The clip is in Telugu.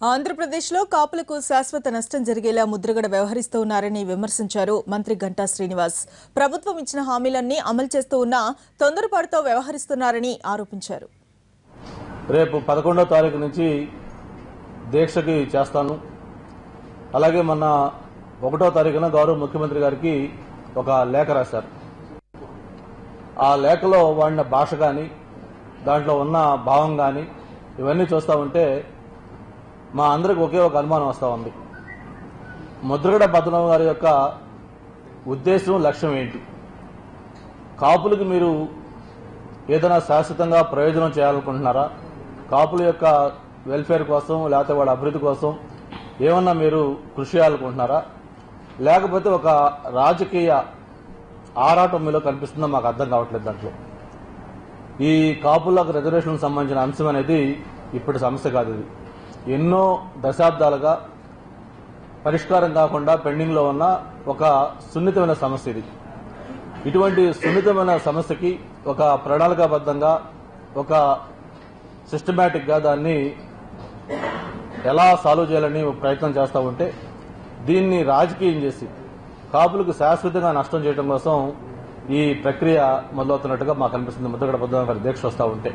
ఆంధ్రప్రదేశ్లో కాపులకు శాశ్వత నష్టం జరిగేలా ముద్రగడ వ్యవహరిస్తూ ఉన్నారని విమర్శించారు మంత్రి గంటా శ్రీనివాస్. ప్రభుత్వం ఇచ్చిన హామీలన్నీ అమలు చేస్తూ ఉన్నా తొందరపాటుతో వ్యవహరిస్తున్నారని ఆరోపించారు. రేపు 11వ తారీఖు నుంచి దీక్షకి చేస్తాను. అలాగే మొన్న 1వ తారీఖున గౌరవ ముఖ్యమంత్రి గారికి ఒక లేఖ రాశారు. ఆ లేఖలో వాడిన భాష కానీ దాంట్లో ఉన్న భావం కానీ ఇవన్నీ చూస్తూ ఉంటే మా అందరికి ఒకే ఒక అనుమానం వస్తూ ఉంది. ముద్రగడ పద్మనాభం గారి యొక్క ఉద్దేశం, లక్ష్యం ఏంటి? కాపులకు మీరు ఏదైనా శాశ్వతంగా ప్రయోజనం చేయాలనుకుంటున్నారా? కాపుల యొక్క వెల్ఫేర్ కోసం లేకపోతే వాళ్ళ అభివృద్ధి కోసం ఏమన్నా మీరు కృషి చేయాలనుకుంటున్నారా? లేకపోతే ఒక రాజకీయ ఆరాటం మీలో కనిపిస్తుందో మాకు అర్థం కావట్లేదు. దాంట్లో ఈ కాపులకు రిజర్వేషన్లకు సంబంధించిన అంశం అనేది ఇప్పటి సమస్య కాదు. ఇది ఎన్నో దశాబ్దాలుగా పరిష్కారం కాకుండా పెండింగ్లో ఉన్న ఒక సున్నితమైన సమస్య ఇది. ఇటువంటి సున్నితమైన సమస్యకి ఒక ప్రణాళికాబద్ధంగా ఒక సిస్టమేటిక్గా దాన్ని ఎలా సాల్వ్ చేయాలని ప్రయత్నం చేస్తూ ఉంటే దీన్ని రాజకీయం చేసి కాపులకు శాశ్వతంగా నష్టం చేయడం కోసం ఈ ప్రక్రియ మొదలవుతున్నట్టుగా మాకు అనిపిస్తుంది. ముద్రగడ పద్మనాభం గారి దీక్ష వస్తూ ఉంటే